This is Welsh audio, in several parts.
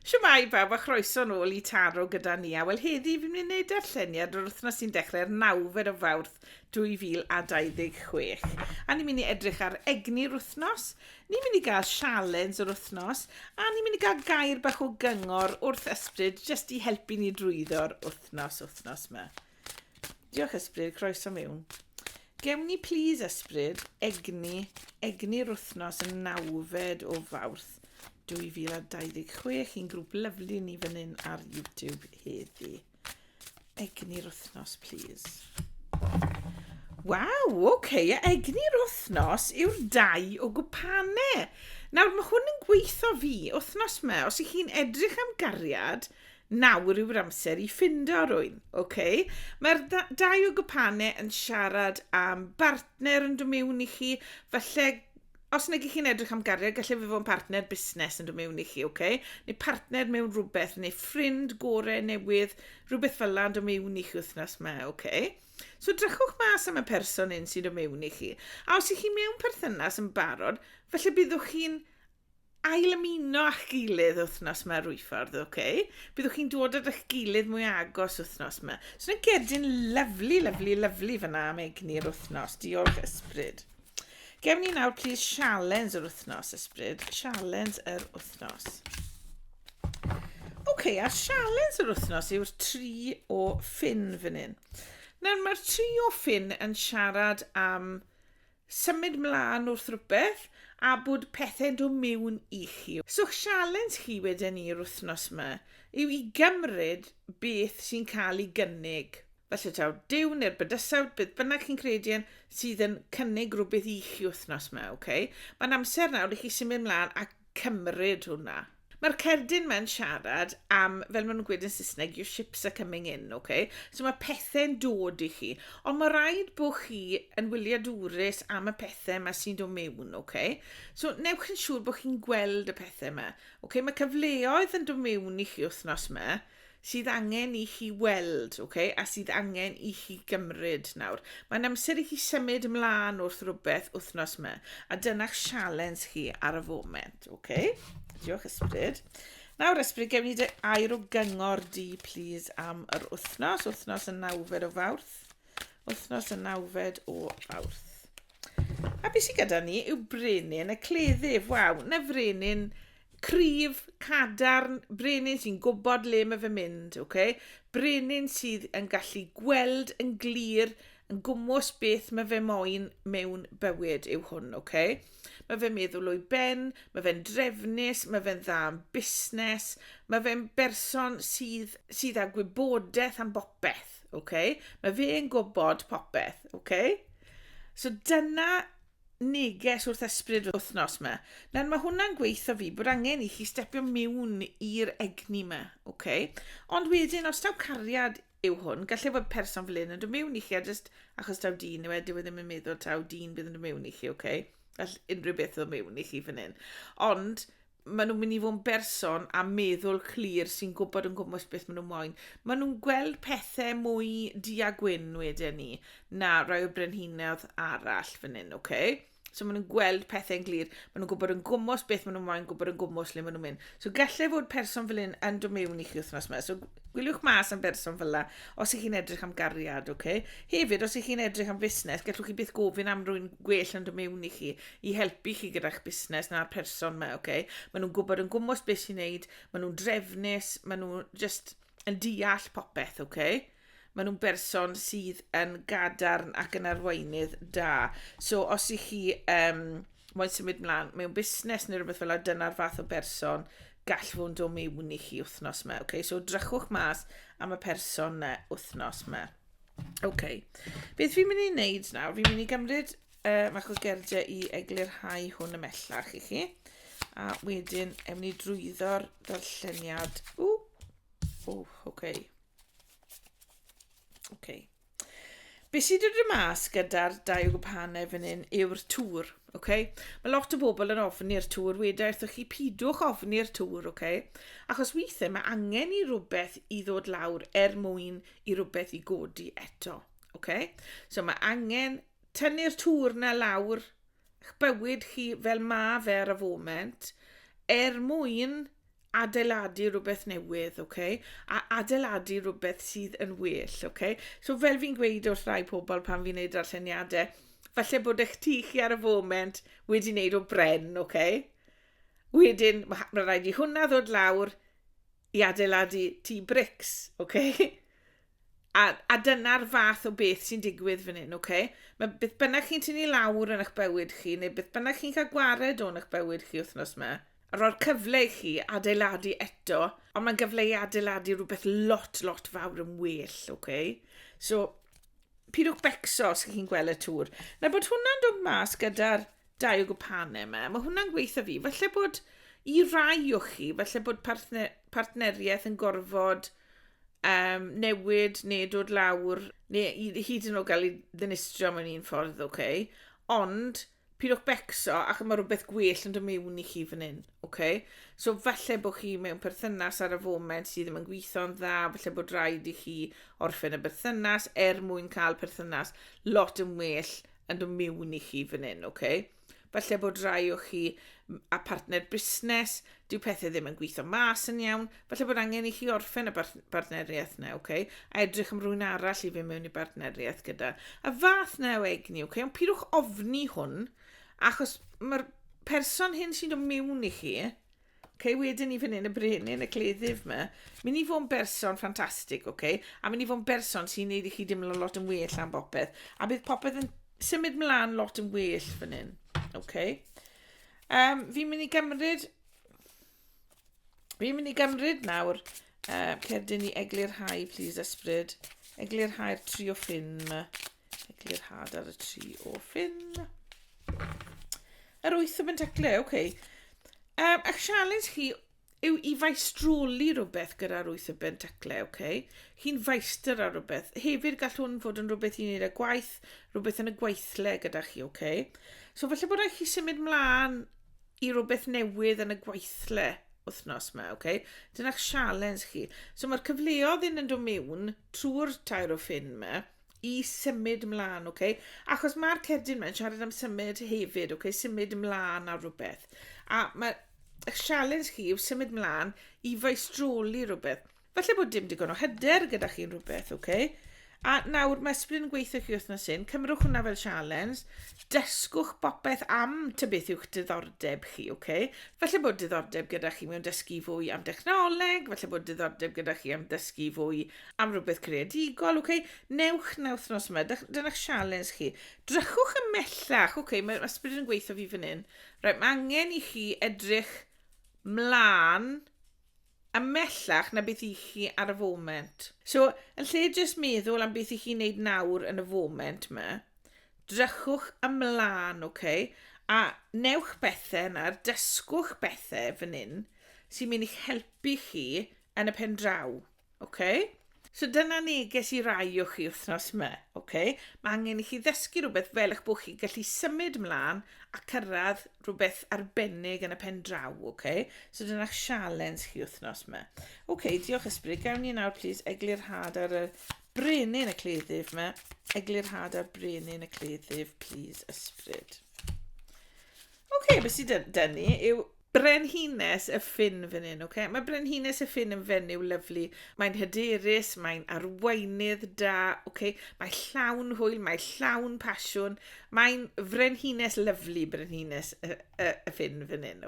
Siwmai bawb a chroeso nôl I taro gyda ni. A wel heddi fi'n mynd i wneud darlleniad o'r wythnos sy'n dechrau'r 9 o Fawrth 2026. A ni'n mynd i edrych ar egni'r wythnos. Ni'n mynd i gael sialens o'r wythnos. A ni'n mynd i gael gair bach o gyngor wrth ysbryd jyst I helpu ni drwyddo'r wythnos yma. Diolch ysbryd, croeso mewn. Gewn ni please ysbryd egni'r wythnos yn 9 o Fawrth 2026, un grŵp lyflu ni fan hyn ar YouTube heddi. Egni'r wythnos, please. Waw, oce, egni'r wythnos yw'r 2 o gwpanau. Nawr, mae hwn yn gweithio fi, wythnos me, os ych chi'n edrych am gariad, nawr yw'r amser I ffindo rwy'n, oce? Mae'r 2 o gwpanau yn siarad am bartner yn dod mewn I chi, falle os nag chi'n edrych am gariad, gallai fe fod yn partner busnes yn dod mewn I chi, okay? Neu partner mewn rhywbeth, neu ffrind gorau newydd, rhywbeth fel yna yn dod mewn I chi wythnos yma, okay? So drychwch mas am y person un sy'n dod mewn I chi. A os ych chi mewn perthynas yn barod, falle byddwch chi'n ail ymuno a'ch gilydd wythnos yma rwyffordd, okay? Byddwch chi'n dod at eich gilydd mwy agos wythnos yma. So yna gedyn lyflu fyna am egni'r wythnos. Diolch ysbryd. Gewn ni nawr, please, sialens yr wythnos, ysbryd. Sialens yr wythnos. Oce, a sialens yr wythnos yw'r 3 o ffyn fan hyn. Nawr, mae'r 3 o ffyn yn siarad am symud mlaen wrth rhywbeth a bod pethau'n dod mewn I chi. So, sialens chi wedyn ni'r wythnos yma yw I gymryd beth sy'n cael I gynnig. Felly taw, diw neu'r bydysawd, beth bynnag chi'n credu yn sydd yn cynnig rhywbeth I chi wythnos yma, okay? Mae'n amser nawr I chi symud mlaen a cymryd hwnna. Mae'r cerdyn mewn siarad am, fel maen nhw'n gweud yn Saesneg, your ships are coming in, okay? So mae pethau'n dod I chi. Ond mae rhaid bod chi yn wyliadwrus am y pethau yma sy'n dod mewn, okay? So newch yn siŵr bod chi'n gweld y pethau yma. Okay? Mae cyfleoedd yn dod mewn I chi wythnos yma sydd angen I chi weld, okay? A sydd angen I chi gymryd nawr. Mae'n amser I chi symud ymlaen wrth rhywbeth wythnos yma. A dyna'ch sialens chi ar y foment, okay? Diolch ysbryd. Nawr ysbryd, gewn ni air o gyngor di, please, am yr wythnos. Wythnos yn 9 o Fawrth. Wythnos yn 9 o Fawrth. A beth sydd gyda ni yw brenin y cleddyf. Waw, na frenin cryf, cadarn, brenin sy'n gwybod le mae fe mynd, okay? Brenin sydd yn gallu gweld yn glir, yn gwmws beth mae fe moyn mewn bywyd yw hwn, okay? Mae fe'n meddwl o'i ben, mae fe'n drefnus, mae fe'n dda am busnes, mae fe'n berson sydd â gwybodaeth am bopeth, okay? Mae fe'n gwybod popeth, okay? So dyna neges wrth ysbryd wythnos yma. Nawr mae hwnna'n gweithio fi bod angen I chi stepio mewn i'r egni yma, okay? Ond wedyn, os taw cariad yw hwn, gallai fod person fel un yn dod mewn I chi, a just achos taw dyn yw dyw e ddim yn meddwl taw dyn bydd yn dod mewn I chi, okay? All unrhyw beth ddod mewn I chi fan hyn. Ond maen nhw'n mynd I fod yn berson a meddwl clir sy'n gwybod yn gwmws beth maen nhw'n moyn. Maen nhw'n gweld pethau mwy dia-gwyn wedyn ni na rai o brenhinoedd arall fan hyn, okay? So maen nhw'n gweld pethau'n glir. Maen nhw'n gwybod yn gwmws beth maen nhw'n moyn, gwybod yn gwmws le maen nhw'n mynd. So gallai fod person fel un yn dod mewn I chi wythnos yma. So gwyliwch mas am berson fel la os ych chi'n edrych am gariad, okay? Hefyd, os ych chi'n edrych am busnes, gallwch chi byth gofyn am rwy'n gwell yn dod mewn I chi I helpu chi gyda'ch busnes na'r person yma, okay? Maen nhw'n gwybod yn gwmws beth sy'n neud, maen nhw'n drefnus, maen nhw'n just yn deall popeth, okay? Maen nhw'n berson sydd yn gadarn ac yn arweinydd da. So, os ych chi moyn symud mlaen mewn busnes neu rhywbeth fel yna, dyna'r fath o berson gall fod yn dod mewn I chi wythnos yma. Okay? So, drychwch mas am y person wythnos yma. Okay. Beth fi'n mynd I wneud nawr? Fi'n mynd I gymryd mach o gerdiau I eglurhau hwn ymellach I chi. A wedyn, ewn ni drwyddo'r darlleniad. Okay. Okay. Be sydd wedi mas gyda'r 2 o gwpanau fan hyn yw'r tŵr, okay? Mae lot o bobl yn ofni'r tŵr, wedyn chi pidwch ofni'r tŵr, okay? Achos weithiau mae angen I rhywbeth I ddod lawr mwyn I rhywbeth I godi eto, okay? So mae angen tynnu'r tŵr na lawr, eich bywyd chi fel mae fe ar y foment, mwyn adeiladu rhywbeth newydd, a adeiladu rhywbeth sydd yn well, So fel fi'n gweud wrth rai pobl pan fi'n neud darlleniadau, falle bod eich tŷ chi ar y foment wedi wneud o bren, Wedyn, mae rhaid i hwnna ddod lawr i adeiladu tŷ brics, A dyna'r fath o beth sy'n digwydd fan hyn, Mae beth bynnag chi'n tynnu lawr yn eich bywyd chi, neu beth bynnag chi'n cael gwared o'n eich bywyd chi wythnos yma, a roi'r cyfle i chi adeiladu eto, ond mae'n gyfle i adeiladu rhywbeth lot fawr yn well, So, pidwch becso os chi'n gweld y tŵr. Na bod hwnna'n dod mas gyda'r dau o gwpanau yma, mae hwnna'n gweithio fi. Falle bod i rai o chi, falle bod partneriaeth yn gorfod newid neu dod lawr, neu hyd yn oed gael ei ddinistrio mewn un ffordd, Ond, pidwch becso, ac mae rhywbeth gwell yn dod mewn i chi fan hyn, So, falle bod chi mewn perthynas ar y foment sydd ddim yn gweithio'n dda, falle bod rhaid i chi orffen y berthynas, mwyn cael perthynas lot yn well yn dod mewn i chi fan hyn, Falle bod rai o chi a partner busnes, dyw pethau ddim yn gweithio mas yn iawn, falle bod angen i chi orffen y partneriaeth na, a edrych am rhywun arall i fynd mewn i partneriaeth gyda. A fath na o egni, ond pidwch ofni hwn, achos mae'r person hyn sy'n dod mewn i chi, wedyn ni fan hyn y brenin y cleddyf yma, mynd i fod yn berson ffantastig, a mynd i fod yn berson sy'n neud i chi dimlo lot yn well am bopeth, a bydd popeth yn symud mlaen lot yn well fan hyn, Fi'n mynd i gymryd nawr cerdyn i eglurhau, please, ysbryd. Eglurhau'r 3 o ffyn yma. Eglurhad ar y 3 o ffyn. Yr 8 o bentaclau, A'ch challenge chi yw i faistroli rhywbeth gyda'r 8 o bentaclau, Chi'n feistr ar rhywbeth. Hefyd gall hwn fod yn rhywbeth i wneud â gwaith, rhywbeth yn y gweithle gyda chi, So falle bod rhaid chi symud mlaen i rhywbeth newydd yn y gweithle wythnos yma, Dyna'ch challenge chi. So mae'r cyfleoedd yn dod mewn trwy'r 2 o ffyn yma i symud mlaen, Achos mae'r cerdyn yma'n siarad am symud hefyd, Symud mlaen ar rhywbeth. A mae'ch challenge chi yw symud mlaen i faistroli rhywbeth. Falle bod dim digon o hyder gyda chi'n rhywbeth, A nawr mae ysbryd yn gweithio chi wythnos hyn, cymrwch hwnna fel challenge, dysgwch bopeth am beth yw'ch diddordeb chi, Falle bod diddordeb gyda chi mewn dysgu fwy am dechnoleg, falle bod diddordeb gyda chi am dysgu fwy am rhywbeth creadigol, Newch na wythnos yma, dyna'ch challenge chi. Drychwch ymellach, mae ysbryd yn gweithio fi fan hyn. Mae angen i chi edrych mlaen ymellach na beth i chi ar y foment. So, yn lle jyst meddwl am beth i chi wneud nawr yn y foment yma, drychwch ymlaen, a newch bethau yna, dysgwch bethau fan hyn sy'n mynd i'ch helpu chi yn y pen draw, So dyna neges i rai o chi wythnos yma, Mae angen i chi ddysgu rhywbeth fel eich bod chi gallu symud mlaen a cyrraedd rhywbeth arbennig yn y pen draw, So dyna'ch challenge chi wythnos yma. Diolch ysbryd. Gawn ni nawr, please, eglurhad ar y brenin y cleddyf yma. Eglurhad ar brenin y cleddyf, please, ysbryd. Beth sydd dynnu yw brenhines y ffyn fan hyn, Mae brenhines y ffyn yn fenyw lyflu. Mae'n hyderus, mae'n arweinydd da, Mae llawn hwyl, mae llawn pasiwn. Mae'n frenhines lyflu, brenhines y ffyn fan hyn,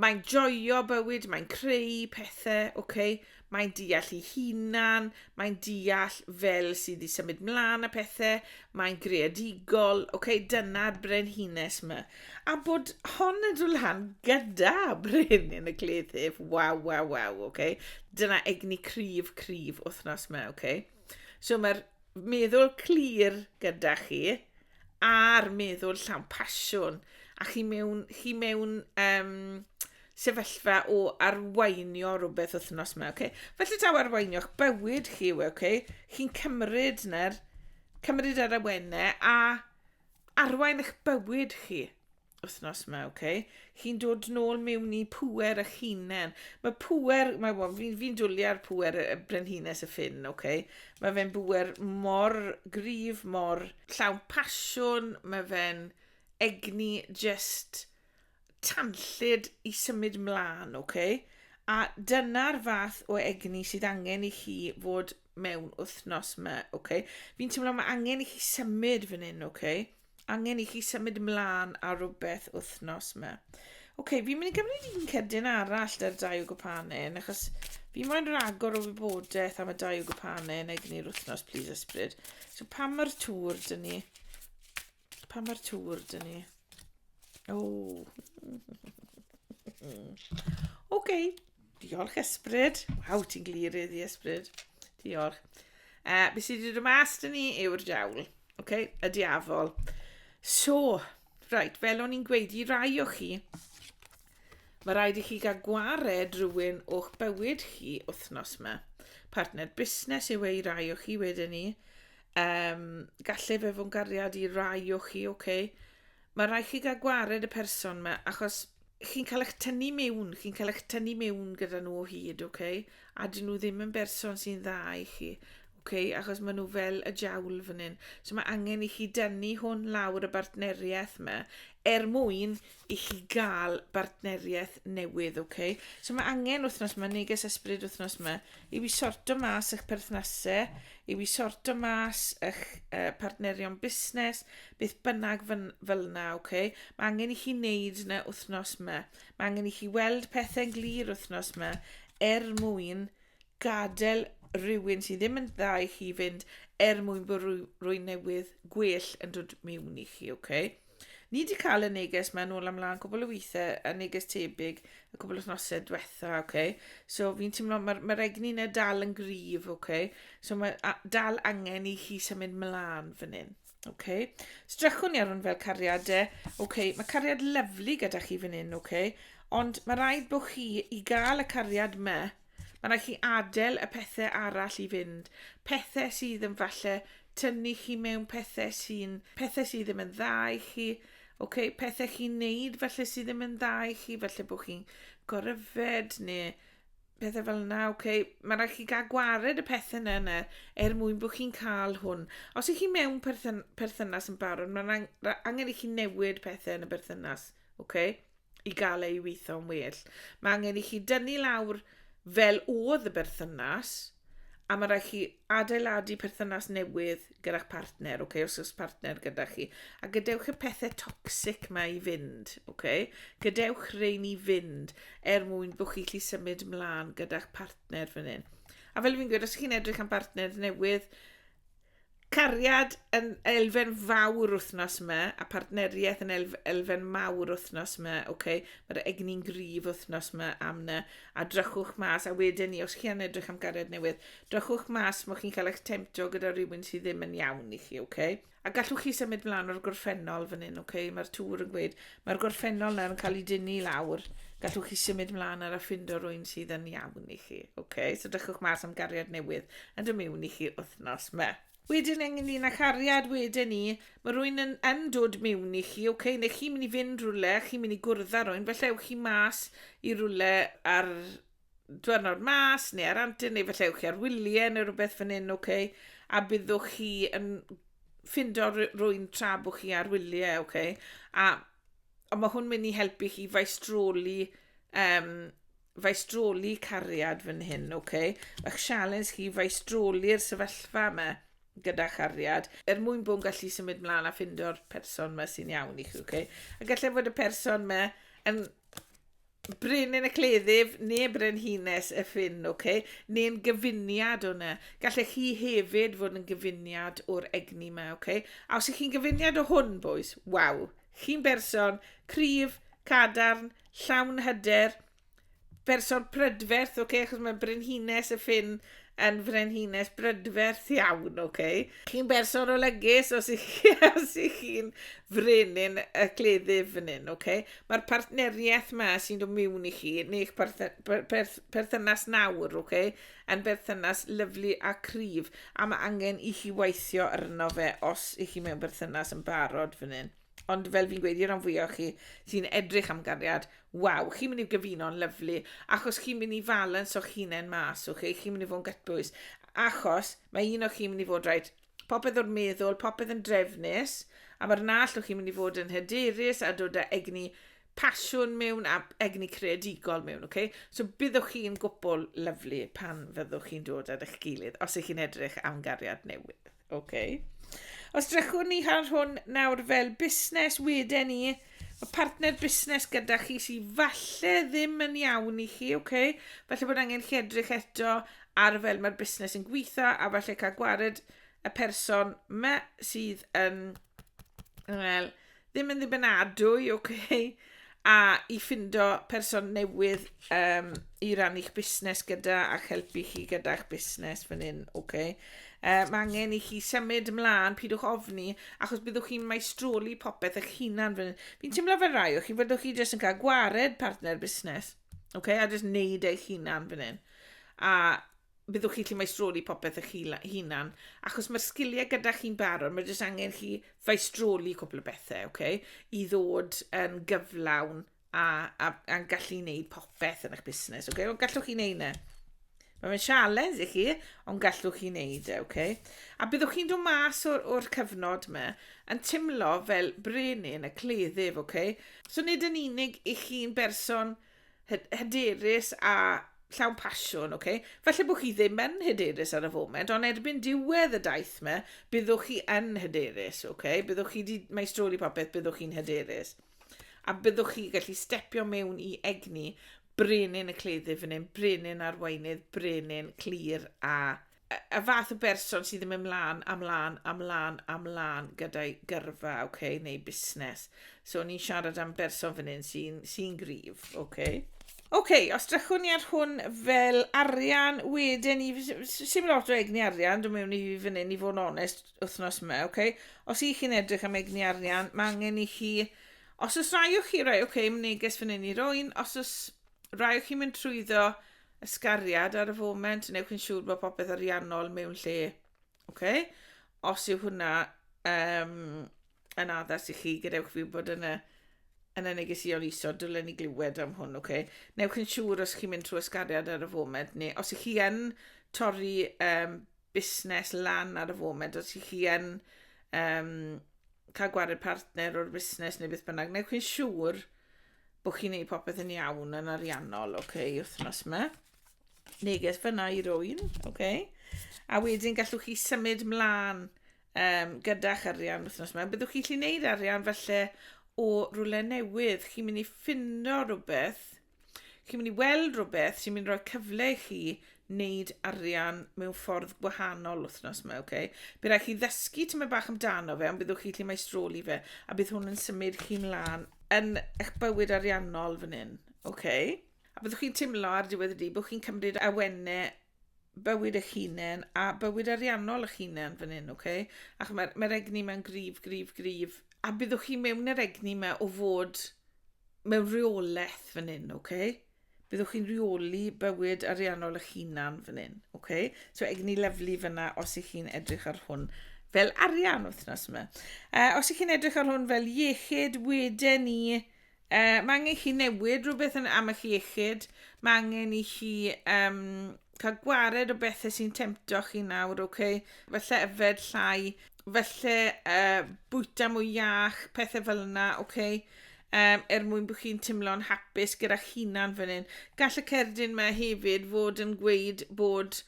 Mae'n joio bywyd, mae'n creu pethau, Mae'n deall ei hunan, mae'n deall fel sydd i symud mlaen y pethau, mae'n greadigol, dyna'r brenhines yma. A bod hon yn dod lan gyda brenin y cleddyf, waw, Dyna egni cryf wythnos yma, So mae'r meddwl clir gyda chi, a'r meddwl llawn pasiwn, a chi mewn sefyllfa o arweinio rhywbeth wythnos yma, Felly taw arweinio'ch bywyd chi, Chi'n cymryd ar y wennau a arwain eich bywyd chi wythnos yma, Chi'n dod nôl mewn i pŵer eich hunain. Mae pŵer, fi'n dwlu ar pŵer y brenhines y ffyn, Mae fe'n pŵer mor gryf, mor llawn pasiwn, mae fe'n egni just tanllyd i symud mlaen, A dyna'r fath o egni sydd angen i chi fod mewn wythnos yma, okay? Fi'n teimlo mae angen i chi symud fan hyn, okay? Angen i chi symud ymlaen a rhywbeth wythnos yma. Fi'n mynd i gymryd un cerdyn arall dar 2 gwpanau, achos fi moyn ragor o wybodaeth am y 2 gwpanau yn egni'r wythnos, please ysbryd. So, pa mae'r tŵr dyn ni? Diolch ysbryd. Waw, ti'n glirydd i ysbryd. Diolch. Be sydd wedi dod mas dyn ni yw'r diawl. Y diafol. So, fel o'n i'n gweud i rai o chi, mae rhaid i chi gael gwared rhywun o'ch bywyd chi wythnos yma. Partner busnes yw ei rai o chi wedyn ni. Galle fe fo'n gariad i rai o chi, Mae rhaid chi gael gwared y person yma, achos chi'n cael eich tynnu mewn gyda nhw o hyd, A dyn nhw ddim yn berson sy'n dda i chi, achos maen nhw fel y diawl fan hyn. So mae angen i chi dynnu hwn lawr y bartneriaeth yma, mwyn i chi gael bartneriaeth newydd, So mae angen wythnos yma, neges ysbryd wythnos yma, i fi sorto mas eich perthnasau, i fi sorto mas eich partnerion busnes, beth bynnag fel yna, Mae angen i chi wneud yna wythnos yma. Mae angen i chi weld pethau'n glir wythnos yma, mwyn gadael rhywun sydd ddim yn dda i chi fynd, mwyn bod rwy'n newydd gwell yn dod mewn i chi, Ni wedi cael y neges mewn ôl amlaen cwbl o weithiau, a neges tebyg y cwbl o wythnosau diwetha, So fi'n teimlo mae'r egni yna dal yn gryf, So mae dal angen i chi symud mlaen fan hyn, So drychwn ni ar hwn fel cariadau, Mae cariad lyflu gyda chi fan hyn, Ond mae rhaid bod chi i gael y cariad yma, mae rhaid chi adael y pethau arall i fynd. Pethau sydd yn falle tynnu chi mewn pethau sydd ddim yn dda i chi. Pethau chi'n neud falle sydd ddim yn dda i chi. Falle bod chi'n gorfod neu pethau fel yna. Mae rhaid chi gael gwared y pethau yna mwyn bod chi'n cael hwn. Os ych chi mewn perthynas yn barod, mae angen i chi newid pethau yn y berthynas. I gael ei weithio'n well. Mae angen i chi dynnu lawr fel oedd y berthynas, a mae rhaid chi adeiladu perthynas newydd gyda'ch partner, os oes partner gyda chi. A gadewch y pethau toxic yma i fynd, Gadewch rhain i fynd, mwyn bod chi'n gallu symud ymlaen gyda'ch partner fan hyn. A fel fi'n gweud, os chi'n edrych am partner newydd, cariad yn elfen fawr wythnos yma, a partneriaeth yn elfen mawr wythnos yma, Mae'r egni'n gryf wythnos yma am yna, a drychwch mas, a wedyn ni, os chi yn edrych am cariad newydd, drychwch mas, mae chi'n cael eich temto gyda rhywun sydd ddim yn iawn i chi, A gallwch chi symud mlaen o'r gorffennol fan hyn, Mae'r tŵr yn gweud, mae'r gorffennol yna yn cael ei dynnu lawr, gallwch chi symud mlaen ar a ffindo rhywun sydd yn iawn i chi, So drychwch mas am gariad newydd, a dy mewn i chi wythnos yma. Wedyn ynglyn â cariad wedyn ni, mae rhywun yn dod mewn i chi, neu chi'n mynd i fynd rhywle, chi'n mynd i gwrdd â rhywun, falle ewch chi mas i rhywle ar diwrnod mas, neu ar antyn, neu falle ewch chi ar wyliau neu rhywbeth fan hyn, a byddwch chi yn ffindo rhywun tra bod chi ar wyliau, a mae hwn mynd i helpu chi faistroli cariad fan hyn, Mae'ch sialens chi faistroli'r sefyllfa yma gyda chariad, mwyn bod yn gallu symud mlaen a ffindo'r person yma sy'n iawn i chi, A gallai fod y person yma yn brenin y cleddyf neu brenhines y ffyn, neu'n gyfuniad o'na. Gallai chi hefyd fod yn gyfuniad o'r egni yma, A os ych chi'n gyfuniad o hwn, boys, waw, chi'n berson cryf, cadarn, llawn hyder, berson prydferth, achos mae brenhines y ffyn yn frenhines brydferth iawn, Chi'n berson o lygus os ych chi'n frenin y cleddyf fan hyn, Mae'r partneriaeth yma sy'n dod mewn i chi, neu'ch perthynas nawr, yn berthynas lyflu a cryf, a mae angen i chi weithio arno fe os ych chi mewn berthynas yn barod fan hyn. Ond fel fi'n gweud, i'r rhan fwyaf chi sy'n edrych am gariad, waw, chi'n mynd i gyfuno'n lyflu, achos chi'n mynd i falans o'ch hunain mas, chi'n mynd i fod yn gytbwys, achos mae un o'ch chi'n mynd i fod rhaid popeth o'r meddwl, popeth yn drefnus, a mae'r nall o'ch chi'n mynd i fod yn hyderus a dod â egni pasiwn mewn a egni creadigol mewn, okay? So byddwch chi'n gwbl lyflu pan fyddwch chi'n dod ar eich gilydd, os ych chi'n edrych am gariad newydd, okay? Os drychwn ni ar hwn nawr fel busnes wedyn ni, mae partner busnes gyda chi sy'n falle ddim yn iawn i chi, okay? Falle bod angen chi edrych eto ar fel mae'r busnes yn gweithio a falle cael gwared y person yma sydd yn, wel, ddim yn ddibynadwy, okay? A i ffindo person newydd i rannu'ch busnes gyda a helpu chi gyda'ch busnes fan hyn, okay? Mae angen i chi symud ymlaen, pidwch ofni, achos byddwch chi'n maestroli popeth eich hunan fan hyn. Fi'n teimlo fel rai o chi, fyddwch chi jyst yn cael gwared partner busnes, okay? A jyst neud eich hunan fan hyn. A byddwch chi'n maestroli popeth eich hunan, achos mae'r sgiliau gyda chi'n barod, mae jyst angen chi feistroli cwbl o bethau, okay? I ddod yn gyflawn a'n gallu neud popeth yn eich busnes, okay? Ond gallwch chi neud ne? Mae'n challenge i chi, ond gallwch chi neud e, okay? A byddwch chi'n dod mas o'r cyfnod yma yn teimlo fel brenin y cleddyf, okay? So nid yn unig i chi'n berson hyderus a llawn pasiwn, okay? Falle bod chi ddim yn hyderus ar y foment, ond erbyn diwedd y daith yma, byddwch chi yn hyderus, okay? Byddwch chi wedi maestroli popeth, byddwch chi'n hyderus. A byddwch chi gallu stepio mewn i egni brenin y cleddyf fan hyn, brenin arweinydd, brenin clir a fath o berson sydd ddim ymlaen gyda'i gyrfa, okay, neu busnes. So ni'n siarad am berson fan hyn sy'n gryf, okay? Okay, os drychwn ni ar hwn fel arian wedyn, sy'n lot o egni arian, dwi'n mewn i fan hyn i fod yn onest wythnos yma, okay? Os i chi'n edrych am egni arian, mae angen i chi, os oes rai o chi, rai, okay, neges fan hyn i roi'n, os oes rai o chi'n mynd trwyddo ysgariad ar y foment, newch chi'n siŵr bod popeth ariannol mewn lle, okay? Os yw hwnna yn addas i chi, gadewch fi bod yn y negesion isod, dylen ni glywed am hwn, okay? Newch chi'n siŵr os chi'n mynd trwy ysgariad ar y foment, neu os ych chi yn torri busnes lan ar y foment, os ych chi yn cael gwared partner o'r busnes neu beth bynnag, newch chi'n siŵr bod chi'n neud popeth yn iawn yn ariannol, okay, wythnos yma. Neges fyna i rywun, okay? A wedyn gallwch chi symud mlaen gyda'ch arian wythnos yma. Byddwch chi'n gallu neud arian falle o rwle newydd. Chi'n mynd i ffindo rhywbeth, chi'n mynd i weld rhywbeth sy'n mynd i roi cyfle i chi neud arian mewn ffordd gwahanol wythnos yma, okay? Bydd rhaid chi ddysgu tyma bach amdano fe, ond byddwch chi'n gallu maestroli fe, a bydd hwn yn symud chi mlaen yn eich bywyd ariannol fan hyn, okay? A byddwch chi'n teimlo ar diwedd y dydd bod chi'n cymryd awennau bywyd eich hunain a bywyd ariannol eich hunain fan hyn, okay? Ac mae'r egni mewn grif, a byddwch chi mewn yr egni yma o fod mewn reolaeth fan hyn, okay? Byddwch chi'n reoli bywyd ariannol eich hunain fan hyn, okay? So egni lyflu fyna os ych chi'n edrych ar hwn fel arian wythnos yma. Os ych chi'n edrych ar hwn fel iechyd, wedyn ni, mae angen chi newid rhywbeth am eich iechyd. Mae angen i chi cael gwared o bethau sy'n tempto chi nawr, okay? Falle yfed llai, falle bwyta mwy iach, pethau fel yna, okay? Mwyn bod chi'n teimlo'n hapus gyda'ch hunan fan hyn. Gall y cerdyn yma hefyd fod yn gweud bod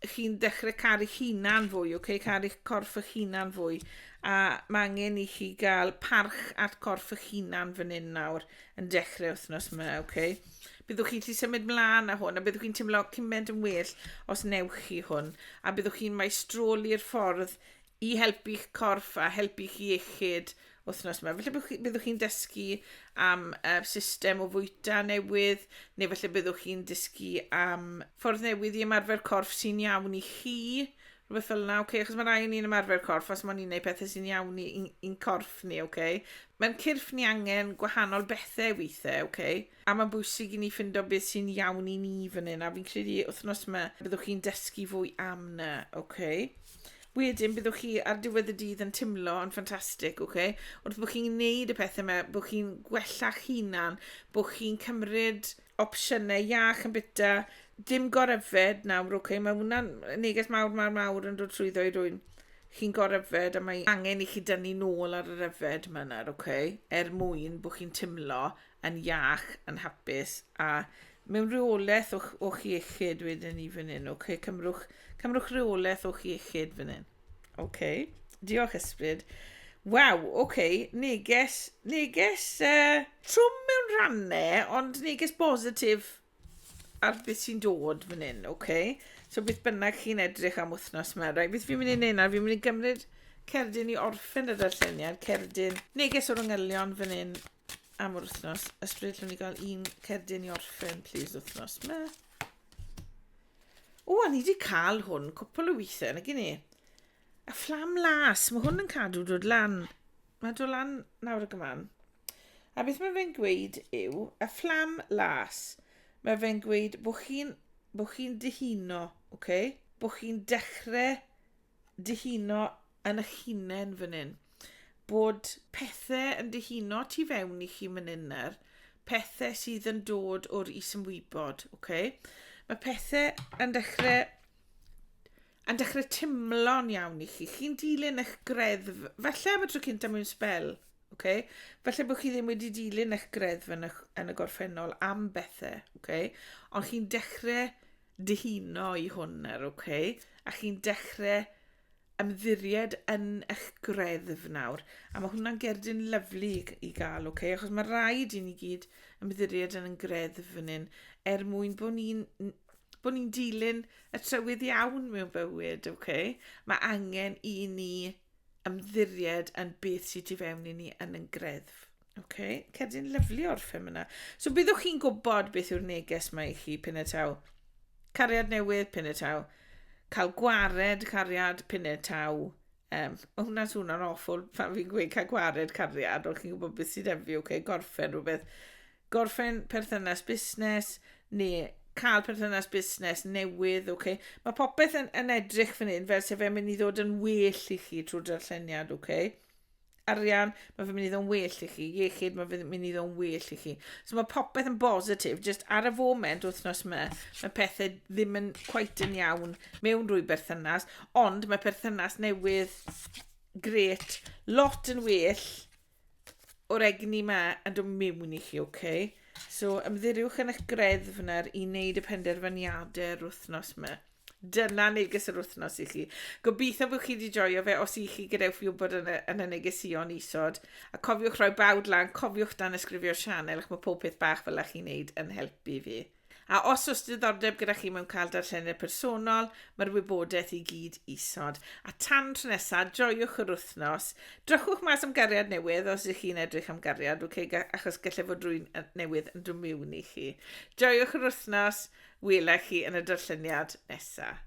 chi'n dechrau cael eich hunan fwy, okay? Cael eich corff eich hunan fwy. A mae angen i chi gael parch at corff eich hunan fan hyn nawr yn dechrau wythnos yma, okay? Byddwch chi'n symud mlaen â hwn, a byddwch chi'n teimlo cymaint yn well os newch chi hwn. A byddwch chi'n maestroli'r ffordd i helpu'ch corff a helpu'ch iechyd wythnos yma. Felly byddwch chi'n dysgu am system o fwyta newydd, neu felly byddwch chi'n dysgu am ffordd newydd i ymarfer corff sy'n iawn i chi, rhywbeth fel yna, okay? Achos mae rai ni'n ymarfer corff os mae'n ni'n gwneud pethau sy'n iawn i'n corff ni, okay? Mae'n cyrff ni angen gwahanol bethau weithiau, okay? A mae'n bwysig i ni ffindo beth sy'n iawn i ni fan hyn, a fi'n credu wythnos yma byddwch chi'n dysgu fwy am na, okay? Wedyn byddwch chi ar diwedd y dydd yn teimlo yn ffantastig, okay? Wrth bod chi'n gwneud y pethau yma, bod chi'n gwella'ch hunan, bod chi'n cymryd opsiynau iach yn bita, dim goryfed nawr, okay? Mae hwnna'n neges mawr yn dod trwyddo i rywun. chi'n goryfed a mae angen i chi dynnu nôl ar yr yfed yma, mwyn bod chi'n timlo yn iach, yn hapus, a mewn reolaeth o'ch iechyd wedyn ni fan hyn, cymrwch reolaeth o'ch iechyd fan hyn. Diolch ysbryd. Waw, neges trwm mewn rannau, ond neges positif ar beth sy'n dod fan hyn, So beth bynnag chi'n edrych am wythnos yma. Beth fi'n mynd i neud nawr, fi'n mynd i gymryd cerdyn i orffen y darlleniad, cerdyn neges o'r yngylion fan hyn am yr wythnos. Ysbryd, llwn ni gael un cerdyn i orffen, please, wythnos yma. A ni wedi cael hwn, cwpl o weithiau, nag i ni. Y fflam las, mae hwn yn cadw dod lan. Mae dod lan nawr y gyman. A beth mae fe'n gweud yw, y fflam las, mae fe'n gweud bod chi'n dihuno, Bod chi'n dechrau dihuno yn eich hunain fan hyn. Bod pethau yn dihuno tu fewn i chi fan hyn nawr, pethau sydd yn dod o'r is-ymwybod, Mae pethau yn dechrau timlo'n iawn i chi. Chi'n dilyn eich greddf, falle am y tro cynta mewn spel, Falle bod chi ddim wedi dilyn eich greddf yn y gorffennol am bethau, Ond chi'n dechrau dihuno i hwnna, A chi'n dechrau ymddiried yn eich greddf nawr. A mae hwnna'n gerdyn lyflu i gael, Achos mae rhaid i ni gyd ymddiried yn ein greddf fan hyn, mwyn bod ni'n dilyn y trywydd iawn mewn bywyd, Mae angen i ni ymddiried yn beth sydd i fewn i ni yn ein greddf. Cerdyn lyflu orffen yna. So byddwch chi'n gwybod beth yw'r neges mae i chi pyn y taw. Cariad newydd pyn y taw. Cael gwared cariad pyn y taw. Hwna'n swnio'n awful pan fi'n gweud cael gwared cariad, ond chi'n gwybod beth sydd efi, gorffen rhywbeth. Gorffen perthynas busnes, neu cael perthynas busnes newydd, Mae popeth yn edrych fan hyn fel sef fe'n mynd i ddod yn well i chi trwy'r darlleniad, Arian, mae fe'n mynd i ddod yn well i chi. Iechyd, mae fe'n mynd i ddod yn well i chi. So mae popeth yn positif, just ar y foment wythnos yma, mae pethau ddim yn quite yn iawn mewn rwy berthynas, ond mae perthynas newydd gret, lot yn well o'r egni yma yn dod mewn i chi, So ymddiriwch yn eich greddf yna i wneud y penderfyniadau'r wythnos yma. Dyna neges yr wythnos i chi. Gobeithio bod chi wedi joio fe os i chi gadewch fi wybod yn y negesion isod. A cofiwch rhoi bawd lan, cofiwch dan ysgrifio'r sianel, ac mae pob peth bach fel chi'n neud yn helpu fi. A os oes diddordeb gyda chi mewn cael darlleniad personol, mae'r wybodaeth i gyd isod. A tan tro nesaf, joiwch yr wythnos. Drychwch mas am gariad newydd os ych chi'n edrych am gariad, achos gallai fod rwy'n newydd yn dod mewn i chi. Joiwch yr wythnos, welai chi yn y darlleniad nesaf.